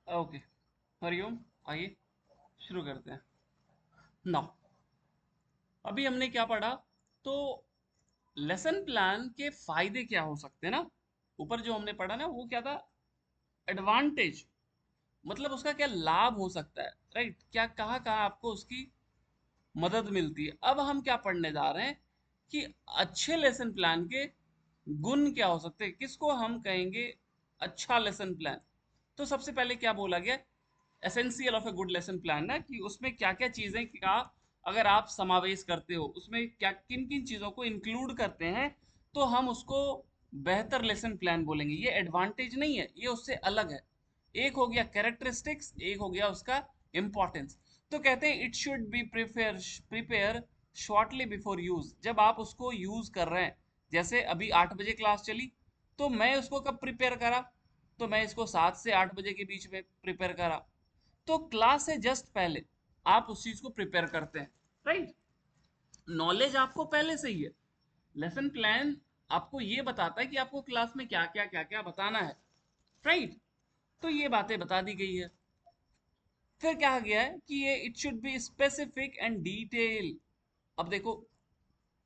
Okay, Hariom. आइए शुरू करते हैं। नाउ अभी हमने क्या पढ़ा? तो लेसन प्लान के फायदे क्या हो सकते हैं ना। ऊपर जो हमने पढ़ा ना वो क्या था? एडवांटेज, मतलब उसका क्या लाभ हो सकता है, राइट? क्या कहाँ कहाँ आपको उसकी मदद मिलती है। अब हम क्या पढ़ने जा रहे हैं कि अच्छे लेसन प्लान के गुण क्या हो सकते हैं, किसको हम कहेंगे अच्छा लेसन प्लान। तो सबसे पहले क्या बोला गया, essential of a good lesson plan ना, कि उसमें क्या क्या चीजें का अगर आप समावेश करते हो, उसमें क्या किन किन चीजों को इंक्लूड करते हैं, तो हम उसको बेहतर लेसन प्लान बोलेंगे। ये एडवांटेज नहीं है, ये उससे अलग है। एक हो गया कैरेक्टरिस्टिक्स, एक हो गया उसका इंपॉर्टेंस। तो कहते हैं it should be prepare prepare shortly before use. जब आप उसको यूज कर रहे हैं, जैसे अभी 8 बजे क्लास चली, तो मैं उसको कब प्रिपेयर करा? तो मैं इसको 7 से 8 बजे के बीच में प्रिपेयर करा। तो क्लास से जस्ट पहले आप उस चीज को प्रिपेयर करते हैं, राइट? नॉलेज आपको पहले से ही है। लेसन प्लान आपको ये बताता है कि आपको क्लास में क्या क्या बताना है, राइट? तो ये बातें बता दी गई है। फिर कहा गया है कि ये it should be specific and detail. अब देखो,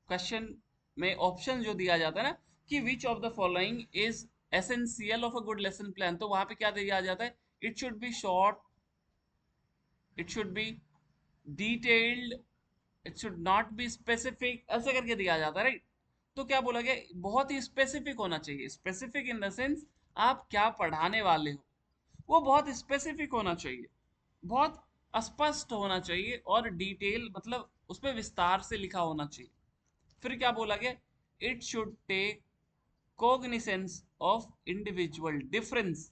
क्वेश्चन में ऑप्शन जो दिया जाता है ना, कि which of the following is essential of a good lesson plan, तो वहां पे क्या दिया जाता है? It should be short, it should be detailed, it should not be specific, ऐसे करके दिया जाता है, राइट? तो क्या बोला गया, बहुत ही स्पेसिफिक होना चाहिए। स्पेसिफिक इन द सेंस आप क्या पढ़ाने वाले हो, वो बहुत स्पेसिफिक होना चाहिए, बहुत स्पष्ट होना चाहिए, और डिटेल मतलब उसमें विस्तार से लिखा होना चाहिए। फिर क्या बोला गया, it should take cognisance of individual difference.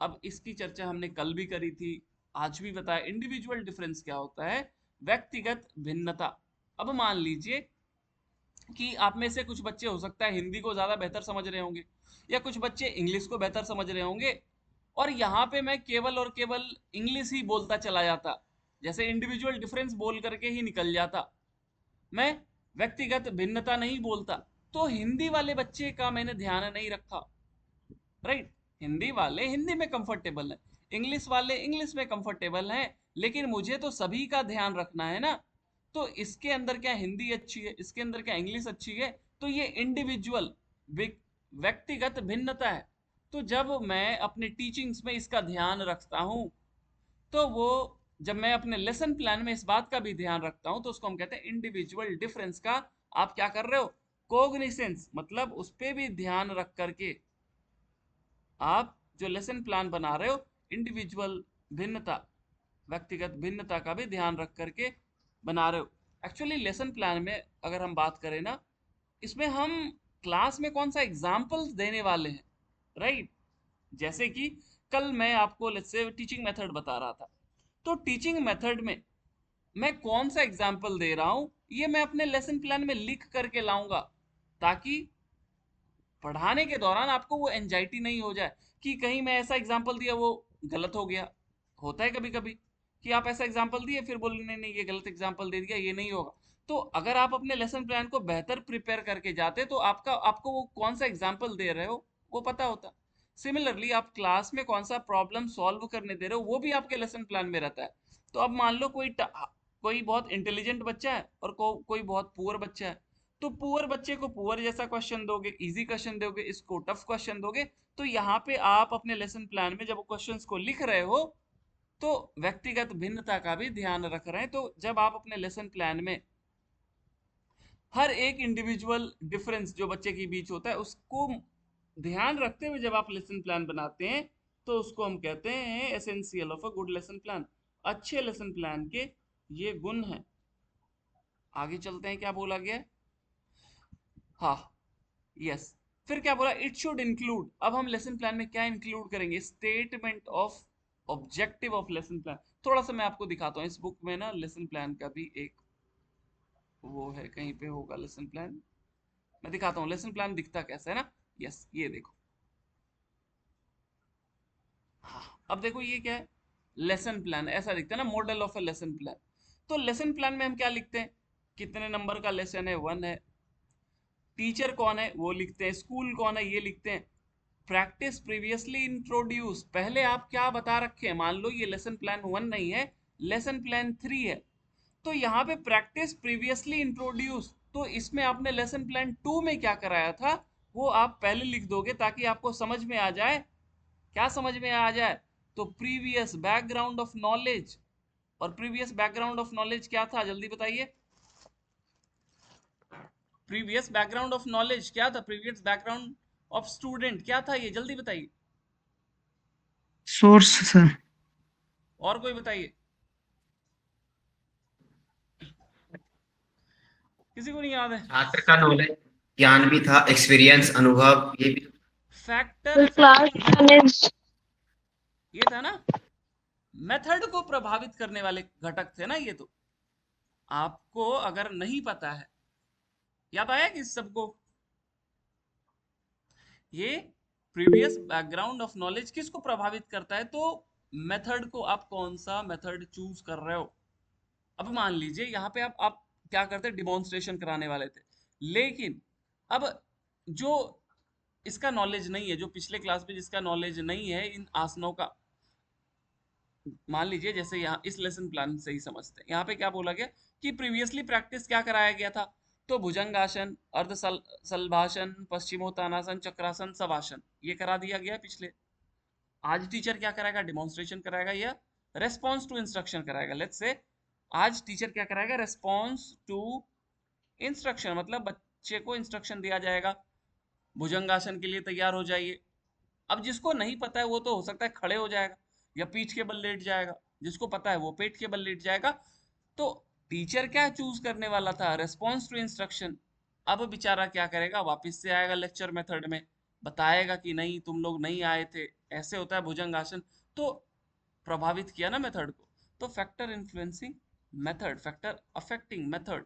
अब इसकी चर्चा हमने कल भी करी थी, आज भी बताया। इंडिविजुअल डिफरेंस क्या होता है? व्यक्तिगत भिन्नता। अब मान लीजिए कि आप में से कुछ बच्चे हो सकता है हिंदी को ज्यादा बेहतर समझ रहे होंगे, या कुछ बच्चे इंग्लिश को बेहतर समझ रहे होंगे, और यहाँ पे मैं केवल और केवल इंग्लिश ही बोलता चला जाता, जैसे इंडिविजुअल डिफरेंस बोल करके ही निकल जाता, मैं व्यक्तिगत भिन्नता नहीं बोलता। तो हिंदी वाले बच्चे का मैंने ध्यान नहीं रखा, राइट? हिंदी वाले हिंदी में कंफर्टेबल है, इंग्लिश वाले इंग्लिश में कंफर्टेबल हैं, लेकिन मुझे तो सभी का ध्यान रखना है ना। तो इसके अंदर क्या हिंदी अच्छी है, इसके अंदर क्या इंग्लिश अच्छी है, तो ये इंडिविजुअल व्यक्तिगत भिन्नता है। तो जब मैं अपने टीचिंग्स में इसका ध्यान रखता हूं, तो वो जब मैं अपने लेसन प्लान में इस बात का भी ध्यान रखता हूं, तो उसको हम कहते हैं इंडिविजुअल डिफरेंस का आप क्या कर रहे हो, कोग्निसेंस, मतलब उस पर भी ध्यान रख करके आप जो लेसन प्लान बना रहे हो, इंडिविजुअल भिन्नता, व्यक्तिगत भिन्नता का भी ध्यान रख करके बना रहे हो। एक्चुअली लेसन प्लान में अगर हम बात करें ना, इसमें हम क्लास में कौन सा एग्जाम्पल्स देने वाले हैं, राइट? जैसे कि कल मैं आपको लेट्स से टीचिंग मेथड बता रहा था, तो टीचिंग मेथड में मैं कौन सा एग्जाम्पल दे रहा हूं, ये मैं अपने लेसन प्लान में लिख करके लाऊंगा, ताकि पढ़ाने के दौरान आपको वो एंजाइटी नहीं हो जाए कि कहीं मैं ऐसा एग्जाम्पल दिया वो गलत हो गया। होता है कभी कभी कि आप ऐसा एग्जाम्पल दिए, फिर बोले नहीं नहीं ये गलत एग्जाम्पल दे दिया, ये नहीं होगा। तो अगर आप अपने लेसन प्लान को बेहतर प्रिपेयर करके जाते, तो आपको वो कौन सा एग्जाम्पल दे रहे हो वो पता होता। सिमिलरली आप क्लास में कौन सा प्रॉब्लम सॉल्व करने दे रहे हो, वो भी आपके लेसन प्लान में रहता है। तो अब मान लो कोई बहुत इंटेलिजेंट बच्चा है और कोई बहुत पुअर बच्चा है, तो पुअर बच्चे को पुअर जैसा क्वेश्चन दोगे, इजी क्वेश्चन दोगे, इसको टफ क्वेश्चन दोगे। तो यहाँ पे आप अपने लेसन प्लान में जब क्वेश्चंस को लिख रहे हो, तो व्यक्तिगत भिन्नता का भी ध्यान रख रहे हैं। तो जब आप अपने लेसन प्लान में हर एक इंडिविजुअल डिफरेंस जो बच्चे के बीच होता है उसको ध्यान रखते हुए जब आप लेसन प्लान बनाते हैं, तो उसको हम कहते हैं essential of a good lesson plan. अच्छे लेसन प्लान के ये गुण हैं। आगे चलते हैं, क्या बोला गया है? हाँ, यस। फिर क्या बोला, इट शुड इंक्लूड। अब हम लेसन प्लान में क्या इंक्लूड करेंगे, statement of objective of lesson plan. थोड़ा सा मैं आपको दिखाता हूँ, इस बुक में ना लेसन प्लान का भी एक वो है, कहीं पे होगा लेसन प्लान। मैं दिखाता हूँ लेसन प्लान दिखता कैसे है ना। यस, ये देखो। हाँ, अब देखो ये क्या है, लेसन प्लान ऐसा दिखता है ना, model of a lesson plan. तो लेसन प्लान में हम क्या लिखते हैं, कितने नंबर का लेसन है, 1 है। टीचर कौन है वो लिखते हैं, स्कूल कौन है ये लिखते हैं, प्रैक्टिस प्रीवियसली इंट्रोड्यूस, पहले आप क्या बता रखे हैं, मान लो ये लेसन प्लान 1 नहीं है, लेसन प्लान 3 है, तो यहाँ पे प्रैक्टिस प्रीवियसली इंट्रोड्यूस, तो इसमें आपने लेसन प्लान 2 में क्या कराया था वो आप पहले लिख दोगे ताकि आपको समझ में आ जाए। क्या समझ में आ जाए? तो प्रीवियस बैकग्राउंड ऑफ नॉलेज, और प्रीवियस बैकग्राउंड ऑफ नॉलेज क्या था जल्दी बताइए? प्रीवियस बैकग्राउंड ऑफ नॉलेज क्या था? प्रीवियस बैकग्राउंड ऑफ स्टूडेंट क्या था ये जल्दी बताइए? Source sir. और कोई बताइए, किसी को नहीं याद है? छात्र का नॉलेज, ज्ञान भी था, एक्सपीरियंस, अनुभव, ये भी। Factor class affecting method, manage. ये था ना, मेथड को प्रभावित करने वाले घटक थे ना ये। तो आपको अगर नहीं पता है, याद आया कि सबको ये प्रीवियस बैकग्राउंड ऑफ नॉलेज किसको प्रभावित करता है? तो मेथड को, आप कौन सा मेथड चूज कर रहे हो। अब मान लीजिए यहाँ पे आप क्या करते, डिमॉन्स्ट्रेशन कराने वाले थे, लेकिन अब जो इसका नॉलेज नहीं है, जो पिछले क्लास में जिसका नॉलेज नहीं है इन आसनों का, मान लीजिए जैसे यहाँ इस लेसन प्लान से ही समझते हैं, यहाँ पे क्या बोला गया कि प्रीवियसली प्रैक्टिस क्या कराया गया था, तो भुजंगासन, अर्ध सल्भासन, पश्चिमोत्तानासन, चक्रासन, शवासन, ये करा दिया गया पिछले। आज टीचर क्या कराएगा? डिमॉन्स्ट्रेशन कराएगा या रेस्पॉन्स टू इंस्ट्रक्शन कराएगा। लेट्स से आज टीचर क्या कराएगा? रेस्पॉन्स टू इंस्ट्रक्शन, मतलब बच्चे को इंस्ट्रक्शन दिया जाएगा भुजंगासन के लिए तैयार हो जाइए। अब जिसको नहीं पता है वो तो हो सकता है खड़े हो जाएगा या पीठ के बल लेट जाएगा, जिसको पता है वो पेट के बल लेट जाएगा। तो टीचर क्या चूज करने वाला था? Response to instruction. अब बेचारा क्या करेगा? वापस से आएगा लेक्चर मेथड में, बताएगा कि नहीं तुम लोग नहीं आए थे, ऐसे होता है भुजंगासन। तो प्रभावित किया ना मेथड को। तो factor influencing method, factor affecting method,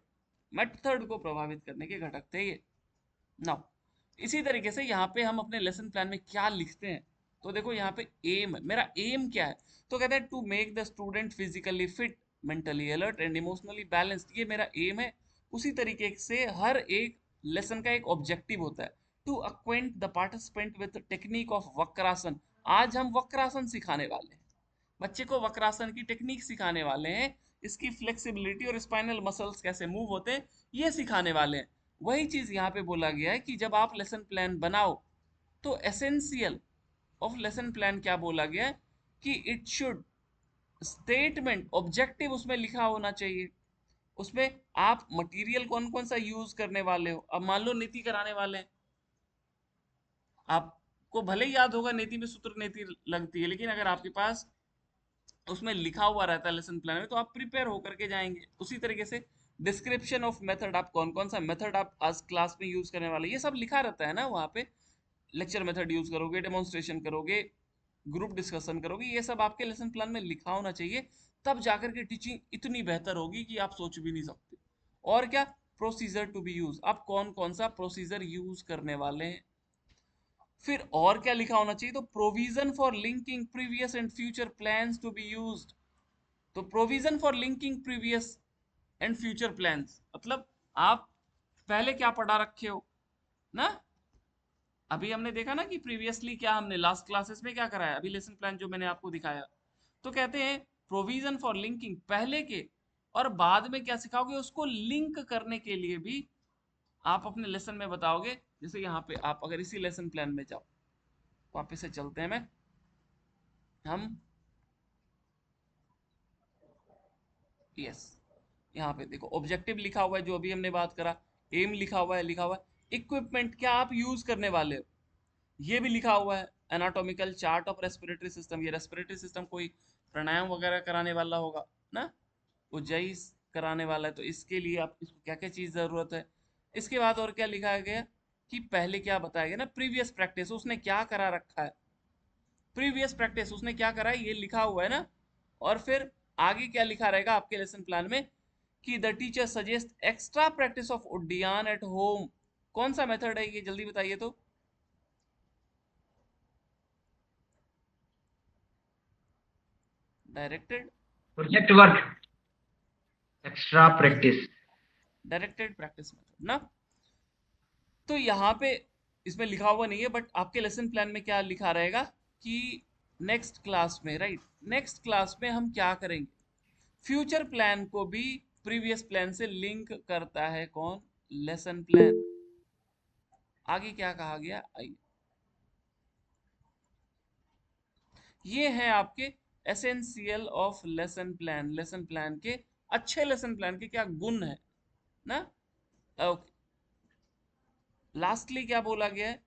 method को प्रभावित करने के घटक थे ये। नाउ इसी तरीके से यहाँ पे हम अपने लेसन प्लान में क्या लिखते हैं, तो देखो यहाँ पे एम है, मेरा एम क्या है? तो कहते हैं to make the student physically fit, mentally alert and emotionally balanced, ये मेरा एम है। उसी तरीके से हर एक लेसन का एक ऑब्जेक्टिव होता है, to acquaint the participant with technique of Vakrasana. आज हम वक्रासन सिखाने वाले हैं, बच्चे को वक्रासन की टेक्निक सिखाने वाले हैं, इसकी फ्लेक्सिबिलिटी और स्पाइनल मसल्स कैसे मूव होते हैं ये सिखाने वाले हैं। वही चीज यहाँ पे बोला गया है कि जब आप लेसन प्लान बनाओ तो एसेंशियल ऑफ लेसन प्लान क्या बोला गया है कि इट शुड स्टेटमेंट ऑब्जेक्टिव उसमें लिखा होना चाहिए। उसमें आप मटेरियल कौन कौन सा यूज करने वाले हो। अब मान लो नीति कराने वाले हैं, आपको भले ही याद होगा नीति में सूत्र नीति लगती है, लेकिन अगर आपके पास उसमें लिखा हुआ रहता है लेसन प्लान में तो आप प्रिपेयर होकर के जाएंगे। उसी तरीके से डिस्क्रिप्शन ऑफ मेथड, आप कौन कौन सा मेथड आप आज क्लास में यूज करने वाले, ये सब लिखा रहता है ना वहाँ पे। लेक्चर मेथड यूज करोगे, डेमोन्स्ट्रेशन करोगे, ग्रुप डिस्कशन करोगे, ये सब आपके लेसन प्लान में लिखा होना चाहिए। तब जाकर के टीचिंग इतनी बेहतर होगी कि आप सोच भी नहीं सकते। और क्या? प्रोसीजर टू बी यूज, आप कौन कौन सा प्रोसीजर यूज करने वाले हैं। फिर और क्या लिखा होना चाहिए? तो provision for linking previous and future plans to be used. तो provision for linking previous and future plans, मतलब आप पहले क्या पढ़ा रखे हो ना। अभी हमने देखा ना कि प्रीवियसली क्या हमने लास्ट क्लासेस में क्या कराया, अभी लेसन प्लान जो मैंने आपको दिखाया। तो कहते हैं प्रोविजन फॉर लिंकिंग, पहले के और बाद में क्या सिखाओगे उसको लिंक करने के लिए भी आप अपने लेसन में बताओगे। जैसे यहाँ पे आप अगर इसी लेसन प्लान में जाओ, वापस से चलते हैं, मैं हम यस यहाँ पे देखो ऑब्जेक्टिव लिखा हुआ है जो अभी हमने बात करा, एम लिखा हुआ है इक्विपमेंट क्या आप यूज करने वाले हो ये भी लिखा हुआ है, anatomical chart of respiratory system, ये रेस्पिरेटरी सिस्टम कोई प्राणायाम वगैरह कराने वाला होगा ना, उज्जयी कराने वाला है, तो इसके लिए आप इसको क्या क्या चीज जरूरत है। इसके बाद और क्या लिखा गया कि पहले क्या बताया गया ना, प्रीवियस प्रैक्टिस उसने क्या करा रखा है, प्रीवियस प्रैक्टिस उसने क्या करा है ये लिखा हुआ है ना। और फिर आगे क्या लिखा रहेगा आपके लेसन प्लान में कि the teacher suggest extra practice of उड्डयन एट होम। कौन सा मेथड है ये जल्दी बताइए तो? Directed project work, extra practice, practice. Directed practice method ना। तो यहाँ पे इसमें लिखा हुआ नहीं है, बट आपके लेसन प्लान में क्या लिखा रहेगा कि नेक्स्ट क्लास में, राइट, नेक्स्ट क्लास में हम क्या करेंगे। फ्यूचर प्लान को भी प्रीवियस प्लान से लिंक करता है कौन, लेसन प्लान। आगे क्या कहा गया, आइए, ये है आपके essential of lesson plan. Lesson plan के, अच्छे लेसन प्लान के क्या गुण है ना। ओके, लास्टली क्या बोला गया है,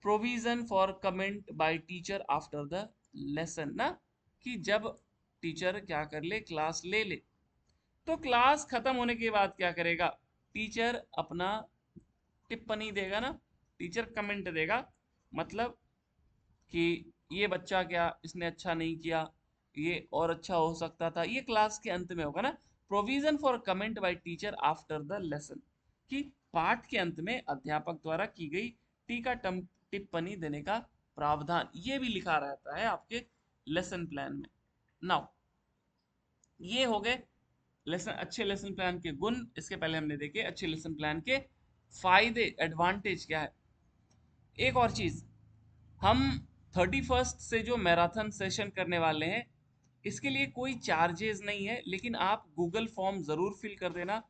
provision for comment by teacher after the lesson ना, कि जब टीचर क्या कर ले, क्लास ले ले, तो क्लास खत्म होने के बाद क्या करेगा, टीचर अपना टिप्पणी देगा ना, टीचर कमेंट देगा, मतलब कि ये बच्चा क्या इसने अच्छा नहीं किया, ये और अच्छा हो सकता था, ये क्लास के अंत में होगा ना। Provision for comment by teacher after the lesson, कि पाठ के अंत में अध्यापक द्वारा की गई टीका टिप्पणी देने का प्रावधान, ये भी लिखा रहता है आपके लेसन प्लान में। नाउ ये हो गए लेसन, अच्छे लेसन प्लान के गुण। इसके पहले हमने देखे अच्छे लेसन प्लान के फायदे, एडवांटेज क्या है। एक और चीज, हम 31st से जो मैराथन सेशन करने वाले हैं, इसके लिए कोई चार्जेस नहीं है, लेकिन आप गूगल फॉर्म ज़रूर फिल कर देना।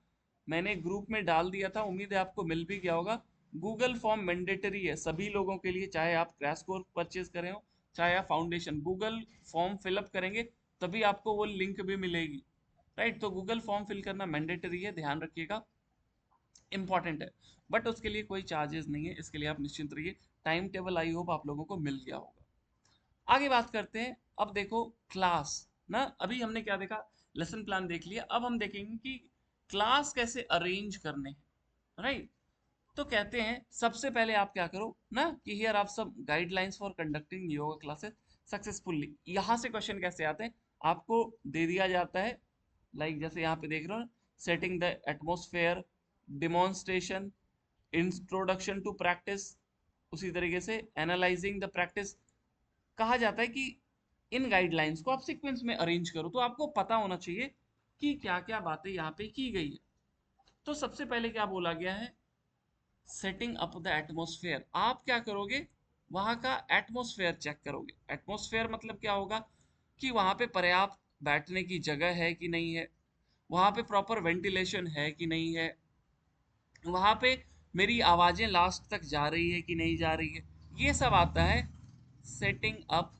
मैंने ग्रुप में डाल दिया था, उम्मीद है आपको मिल भी गया होगा। गूगल फॉर्म मैंडेटरी है सभी लोगों के लिए, चाहे आप क्रैश कोर्स परचेज करें हो, चाहे आप फाउंडेशन, गूगल फॉर्म फिलअप करेंगे तभी आपको वो लिंक भी मिलेगी, राइट। तो गूगल फॉर्म फिल करना मैंडेटरी है, ध्यान रखिएगा, इंपॉर्टेंट है, बट उसके लिए कोई चार्जेस नहीं है, इसके लिए आप निश्चिंत रहिए। टाइम टेबल आई होप आप लोगों को मिल गया होगा। आगे बात करते हैं, अब देखो क्लास ना, अभी हमने क्या देखा, लेसन प्लान देख लिया, अब हम देखेंगे कि क्लास कैसे अरेंज करने हैं, राइट। तो कहते हैं सबसे पहले आप क्या करो ना, कि हियर आप सब guidelines for conducting yoga classes successfully, यहां से क्वेश्चन कैसे आते हैं, आपको दे दिया जाता है, लाइक जैसे यहाँ पे देख रहे हो, setting the atmosphere, demonstration, introduction to practice, उसी तरीके से एनालाइजिंग द प्रैक्टिस। कहा जाता है कि इन गाइडलाइंस को आप सीक्वेंस में अरेंज करो, तो आपको पता होना चाहिए कि क्या क्या बातें यहाँ पे की गई है। तो सबसे पहले क्या बोला गया है, सेटिंग अप द एटमोसफेयर। आप क्या करोगे, वहां का एटमोसफेयर चेक करोगे। एटमोसफेयर मतलब क्या होगा, कि वहां पे पर्याप्त बैठने की जगह है कि नहीं है, वहां पे प्रॉपर वेंटिलेशन है कि नहीं है, वहां पे मेरी आवाजें लास्ट तक जा रही है कि नहीं जा रही है, ये सब आता है सेटिंग अप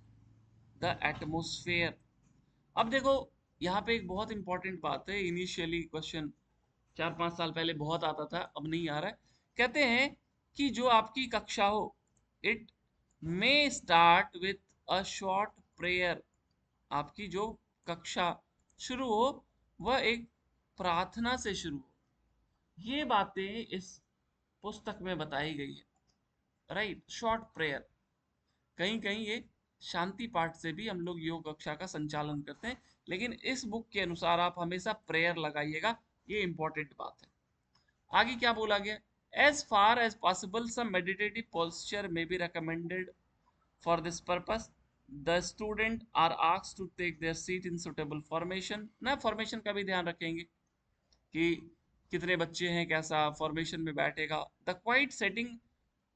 द एटमोसफेयर। अब देखो, यहाँ पे एक बहुत इंपॉर्टेंट बात है, इनिशियली क्वेश्चन 4-5 साल पहले बहुत आता था, अब नहीं आ रहा है। कहते हैं कि जो आपकी कक्षा हो, it may start with a short prayer. आपकी जो कक्षा शुरू हो वह एक प्रार्थना से शुरू हो, ये बातें इस पुस्तक में बताई गई है, राइट। शॉर्ट प्रेयर, कहीं कहीं ये शांति पाठ से भी हम लोग योग कक्षा का संचालन करते हैं, लेकिन इस बुक के अनुसार आप हमेशा प्रेयर लगाइएगा, ये इंपॉर्टेंट बात है। आगे क्या बोला गया, as far as possible some meditative posture में be recommended for this purpose, the student are asked to take their seat in suitable formation ना, फॉर्मेशन का भी ध्यान रखेंगे कि कितने बच्चे हैं, कैसा फॉर्मेशन में बैठेगा। द क्वाइट सेटिंग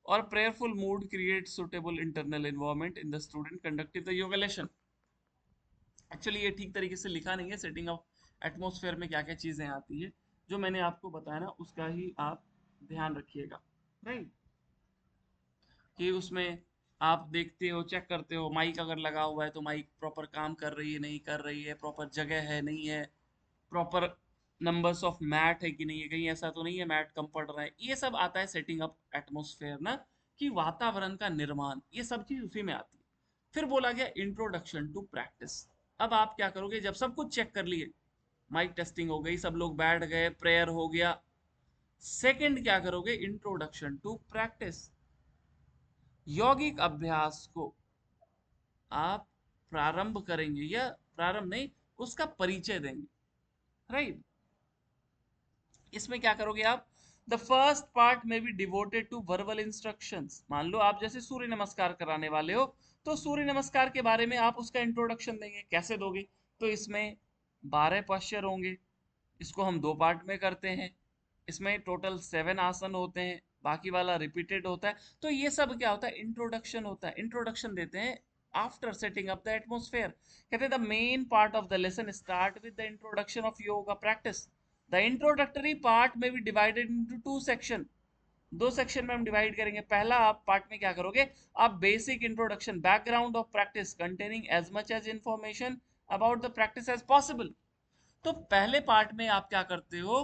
और prayerful mood create suitable internal environment in the student conducting the yoga lesson. Actually ये ठीक तरीके से लिखा नहीं है, सेटिंग ऑफ एटमोसफेयर में क्या क्या चीजें आती है, जो मैंने आपको बताया ना उसका ही आप ध्यान रखिएगा, राइट। कि उसमें आप देखते हो, चेक करते हो, माइक अगर लगा हुआ है तो माइक प्रॉपर काम कर रही है नहीं कर रही है, प्रॉपर जगह है नहीं है, प्रॉपर नंबर्स ऑफ मैट है कि नहीं है, कहीं ऐसा तो नहीं है मैट कम पड़ रहा है, ये सब आता है सेटिंग अप एटमोसफेयर ना, कि वातावरण का निर्माण, ये सब चीज उसी में आती है। फिर बोला गया इंट्रोडक्शन टू प्रैक्टिस। अब आप क्या करोगे, जब सब कुछ चेक कर लिए, माइक टेस्टिंग हो गई, सब लोग बैठ गए, प्रेयर हो गया, सेकंड क्या करोगे, इंट्रोडक्शन टू प्रैक्टिस, यौगिक अभ्यास को आप प्रारंभ करेंगे, या प्रारंभ नहीं, उसका परिचय देंगे, राइट। इसमें क्या करोगे आप, द फर्स्ट पार्ट में be devoted to verbal instructions. मान लो आप जैसे सूर्य नमस्कार कराने वाले हो, तो सूर्य नमस्कार के बारे में आप उसका इंट्रोडक्शन देंगे, कैसे दोगे, तो इसमें 12 पोस्चर होंगे, इसको हम 2 पार्ट में करते हैं, इसमें टोटल 7 आसन होते हैं, बाकी वाला रिपीटेड होता है। तो ये सब क्या होता है, इंट्रोडक्शन होता है। इंट्रोडक्शन देते हैं after setting up the atmosphere. कहते हैं the main part of the lesson start with the introduction of yoga practice. The introductory part में be divided into two section. दो सेक्शन में हम डिवाइड करेंगे। पहला आप पार्ट में क्या करोगे, आप basic introduction background of practice containing as much as information about the practice as possible. तो पहले पार्ट में आप क्या करते हो,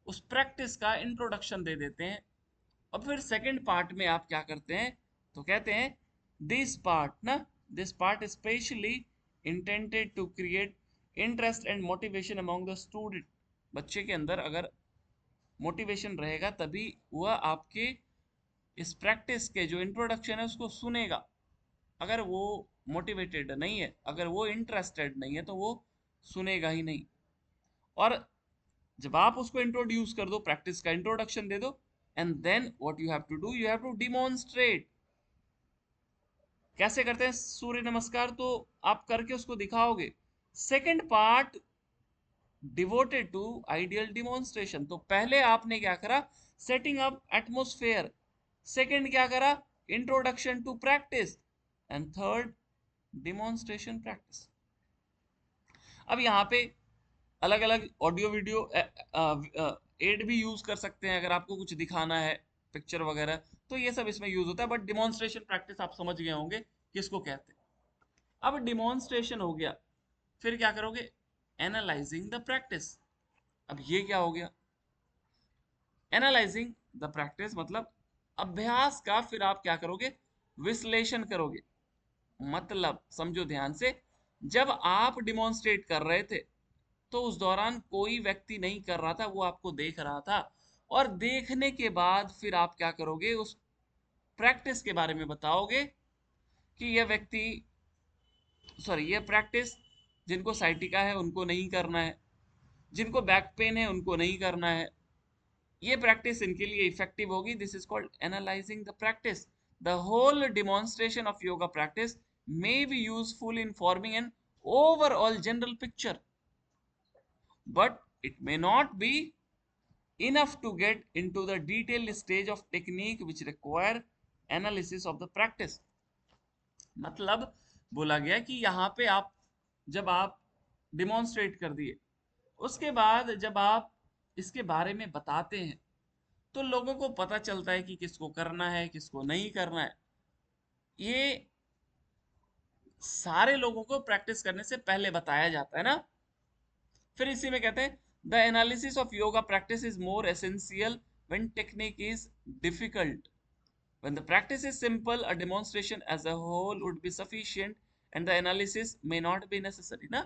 उस प्रैक्टिस का इंट्रोडक्शन दे देते हैं। और फिर सेकंड पार्ट में आप क्या करते हैं, तो कहते हैं दिस पार्ट ना, this part specially intended to create interest and motivation among the student. बच्चे के अंदर अगर मोटिवेशन रहेगा तभी वह आपके इस प्रैक्टिस के जो इंट्रोडक्शन है उसको सुनेगा। अगर वो मोटिवेटेड नहीं है, अगर वो इंटरेस्टेड नहीं है, तो वो सुनेगा ही नहीं। और जब आप उसको इंट्रोड्यूस कर दो, प्रैक्टिस का इंट्रोडक्शन दे दो, and then what you have to do, you have to demonstrate. कैसे करते हैं सूर्य नमस्कार, तो आप करके उसको दिखाओगे। Second part devoted to ideal demonstration. तो पहले आपने क्या करा, सेटिंग अप एटमोस्फेयर। सेकंड क्या करा, introduction to practice. And third demonstration practice. अब यहाँ पे अलग अलग ऑडियो वीडियो एड भी यूज कर सकते हैं अगर आपको कुछ दिखाना है, पिक्चर वगैरह, तो ये सब इसमें यूज होता है। बट डिमॉन्स्ट्रेशन प्रैक्टिस आप समझ गए होंगे किसको कहते हैं। अब डिमॉन्स्ट्रेशन हो गया, फिर क्या करोगे, एनालाइजिंग द प्रैक्टिस। अब ये क्या हो गया, एनालाइजिंग द प्रैक्टिस मतलब अभ्यास का फिर आप क्या करोगे, विश्लेषण करोगे। मतलब समझो ध्यान से, जब आप डिमॉन्स्ट्रेट कर रहे थे तो उस दौरान कोई व्यक्ति नहीं कर रहा था, वो आपको देख रहा था। और देखने के बाद फिर आप क्या करोगे, उस प्रैक्टिस के बारे में बताओगे कि यह व्यक्ति, सॉरी, यह प्रैक्टिस जिनको साइटिका है उनको नहीं करना है, जिनको बैक पेन है उनको नहीं करना है, ये प्रैक्टिस इनके लिए इफेक्टिव होगी। This is called analysing the practice. The whole demonstration of yoga practice may be useful in forming an overall general picture, but it may not be enough to get into the detailed stage of technique which require analysis of the practice। मतलब बोला गया कि यहाँ पे आप, जब आप demonstrate कर दिए, उसके बाद जब आप इसके बारे में बताते हैं तो लोगों को पता चलता है कि किसको करना है किसको नहीं करना है। ये सारे लोगों को प्रैक्टिस करने से पहले बताया जाता है ना। फिर इसी में कहते हैं the analysis of yoga practice is more essential when technique is difficult. When the practice is simple a demonstration as a whole would be sufficient and the analysis may not be necessary ना।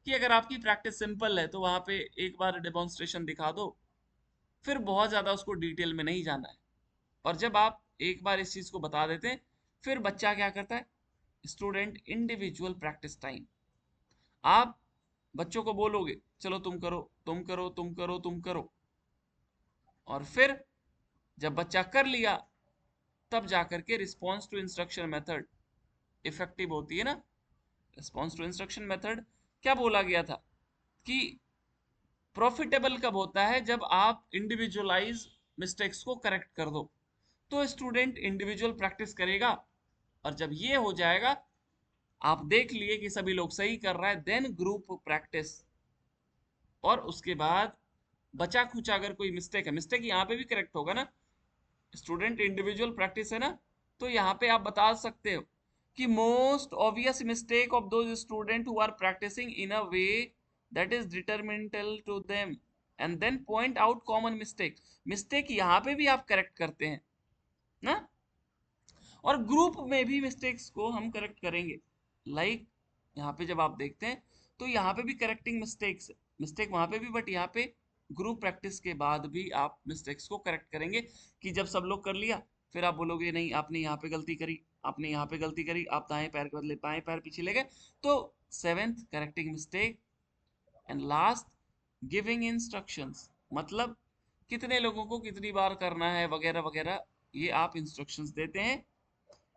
कि अगर आपकी practice simple है तो वहां पे एक बार demonstration दिखा दो, फिर बहुत ज्यादा उसको डिटेल में नहीं जाना है। और जब आप एक बार इस चीज को बता देते हैं, फिर बच्चा क्या करता है, स्टूडेंट इंडिविजुअल प्रैक्टिस टाइम। आप बच्चों को बोलोगे चलो तुम करो तुम करो तुम करो तुम करो, और फिर जब बच्चा कर लिया तब जाकर के response to instruction method effective होती है ना। रिस्पॉन्स टू इंस्ट्रक्शन मेथड क्या बोला गया था कि प्रॉफिटेबल कब होता है, जब आप इंडिविजुअलाइज मिस्टेक्स को करेक्ट कर दो। तो स्टूडेंट इंडिविजुअल प्रैक्टिस करेगा, और जब ये हो जाएगा, आप देख लिए कि सभी लोग सही कर रहा है, देन ग्रुप प्रैक्टिस। और उसके बाद बचा खुचा अगर कोई मिस्टेक है, मिस्टेक यहाँ पे भी करेक्ट होगा ना, स्टूडेंट इंडिविजुअल प्रैक्टिस है ना, तो यहाँ पे आप बता सकते हो कि most obvious mistake of those student who are practising in a way that is detrimental to them, and then point out common mistake. Mistake यहाँ पे भी आप करेक्ट करते हैं ना, और ग्रुप में भी मिस्टेक्स को हम करेक्ट करेंगे। लाइक यहाँ पे जब आप देखते हैं तो यहाँ पे भी करेक्टिंग मिस्टेक्स, मिस्टेक वहां पे भी, बट यहाँ पे ग्रुप प्रैक्टिस के बाद भी आप मिस्टेक्स को करेक्ट करेंगे। कि जब सब लोग कर लिया, फिर आप बोलोगे नहीं आपने यहाँ पे गलती करी, आपने यहाँ पे गलती करी, आप दाएं पैर के बदले बाएं पैर पीछे ले गए। तो seventh correcting mistake, and last giving instructions. मतलब कितने लोगों को कितनी बार करना है वगैरह वगैरह, ये आप इंस्ट्रक्शंस देते हैं।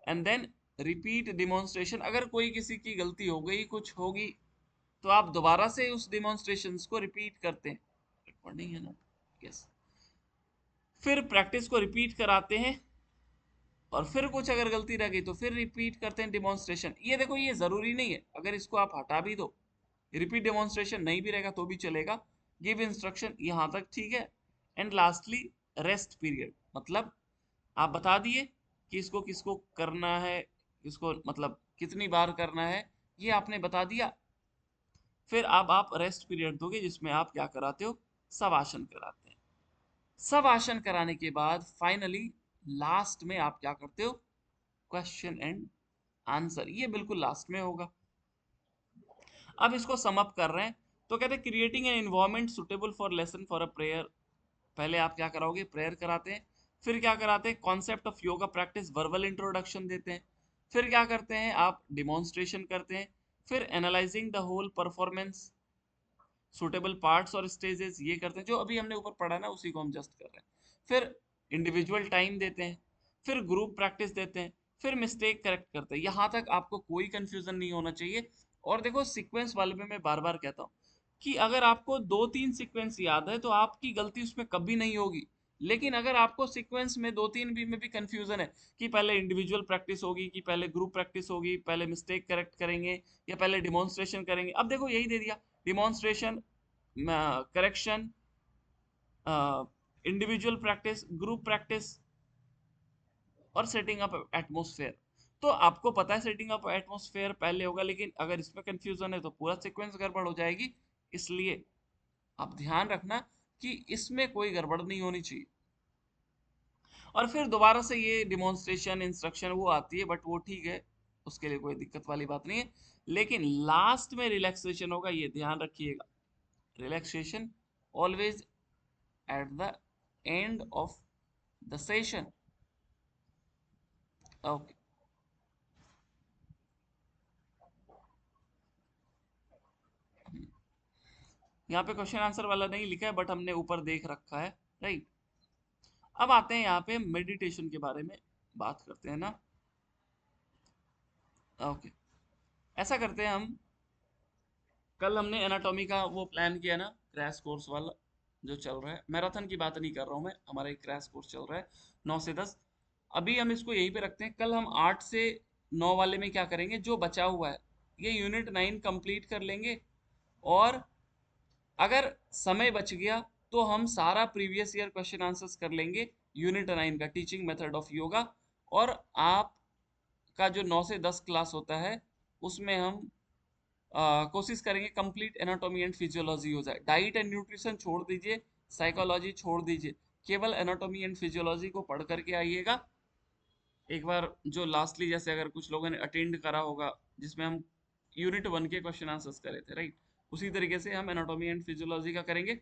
And then repeat demonstration. अगर कोई किसी की गलती हो गई, कुछ होगी, तो आप दोबारा से उस डिमॉन्स्ट्रेशंस को रिपीट करते हैं। रिकॉर्डिंग है ना, यस। फिर प्रैक्टिस को रिपीट कराते हैं, और फिर कुछ अगर गलती रह गई तो फिर रिपीट करते हैं डेमोन्स्ट्रेशन। ये देखो, ये जरूरी नहीं है, अगर इसको आप हटा भी दो, रिपीट डेमोन्स्ट्रेशन नहीं भी रहेगा तो भी चलेगा। गिव इंस्ट्रक्शन यहाँ तक ठीक है। एंड लास्टली रेस्ट पीरियड, मतलब आप बता दिए कि इसको किसको करना है, किसको मतलब कितनी बार करना है, ये आपने बता दिया। फिर अब आप रेस्ट पीरियड दोगे जिसमें आप क्या कराते हो, सब आसन कराते हैं। सब आसन कराने के बाद फाइनली लास्ट में आप क्या करते हो, क्वेश्चन एंड आंसर, ये बिल्कुल लास्ट में होगा। अब इसको सम अप कर रहे हैं, तो कहते हैं creating an environment suitable for lesson for a prayer. पहले आप क्या कराओगे, प्रेयर कराते हैं। फिर क्या कराते हैं, concept of yoga practice verbal introduction देते हैं। फिर क्या करते हैं, आप डिमॉन्स्ट्रेशन करते हैं। फिर analysing the whole performance, suitable parts और स्टेजेस, ये करते हैं जो अभी हमने ऊपर पढ़ा ना, उसी को हम जस्ट कर रहे हैं। फिर इंडिविजुअल टाइम देते हैं। फिर ग्रुप प्रैक्टिस देते हैं। फिर मिस्टेक करेक्ट करते हैं। यहाँ तक आपको कोई कंफ्यूजन नहीं होना चाहिए। और देखो, सीक्वेंस वाले में मैं बार बार कहता हूँ कि अगर आपको 2-3 सीक्वेंस याद है तो आपकी गलती उसमें कभी नहीं होगी। लेकिन अगर आपको सीक्वेंस में 2-3 भी में भी कंफ्यूजन है कि पहले इंडिविजुअल प्रैक्टिस होगी कि पहले ग्रुप प्रैक्टिस होगी, पहले मिस्टेक करेक्ट करेंगे या पहले डिमॉन्स्ट्रेशन करेंगे, अब देखो यही दे दिया, demonstration, correction, individual practice, group practice और सेटिंग अप एटमोसफेयर। तो आपको पता है सेटिंग अप एटमोसफेयर पहले होगा, लेकिन अगर इसमें कंफ्यूजन है तो पूरा सीक्वेंस गड़बड़ हो जाएगी। इसलिए आप ध्यान रखना कि इसमें कोई गड़बड़ नहीं होनी चाहिए। और फिर दोबारा से ये डिमॉन्स्ट्रेशन इंस्ट्रक्शन वो आती है, बट वो ठीक है, उसके लिए कोई दिक्कत वाली बात नहीं है। लेकिन लास्ट में रिलैक्सेशन होगा, ये ध्यान रखिएगा। Relaxation always at the end of the session. Okay. यहाँ पे क्वेश्चन आंसर वाला नहीं लिखा है, बट हमने ऊपर देख रखा है, राइट। अब आते हैं यहाँ पे मेडिटेशन के बारे में बात करते हैं ना। ओके, ऐसा करते हैं हम, कल हमने एनाटॉमी का वो प्लान किया ना, क्रैश कोर्स वाला जो चल रहा है, मैराथन की बात नहीं कर रहा हूँ मैं, हमारा एक क्रैश कोर्स चल रहा है 9 से 10। अभी हम इसको यहीं पे रखते हैं। कल हम 8 से 9 वाले में क्या करेंगे, जो बचा हुआ है ये यूनिट 9 कंप्लीट कर लेंगे। और अगर समय बच गया तो हम सारा प्रीवियस ईयर क्वेश्चन आंसर्स कर लेंगे यूनिट 9 का, टीचिंग मेथड ऑफ योगा। और आप का जो 9 से 10 क्लास होता है उसमें हम कोशिश करेंगे कंप्लीट एनाटॉमी एंड फिजियोलॉजी हो जाए। डाइट एंड न्यूट्रिशन छोड़ दीजिए, साइकोलॉजी छोड़ दीजिए, केवल एनाटॉमी एंड फिजियोलॉजी को पढ़ करके आइएगा। एक बार जो लास्टली, जैसे अगर कुछ लोगों ने अटेंड करा होगा जिसमें हम यूनिट 1 के क्वेश्चन आंसर्स करे थे, राइट, उसी तरीके से हम एनाटॉमी एंड फिजियोलॉजी का करेंगे।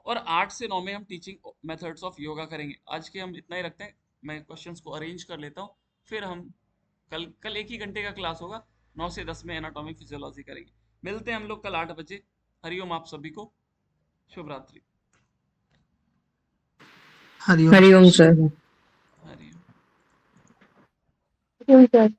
और 8 से 9 में हम टीचिंग मेथड्स ऑफ योगा करेंगे। आज के हम इतना ही रखते हैं, मैं क्वेश्चंस को अरेंज कर लेता हूँ। फिर हम कल 1 ही घंटे का क्लास होगा, 9 से 10 में एनाटॉमी फिजियोलॉजी करेंगे। मिलते हैं हम लोग कल 8 बजे। हरिओम आप सभी को, शुभ रात्रि। हरिओम हरिओम सर। हरिओम। हरिओम सर।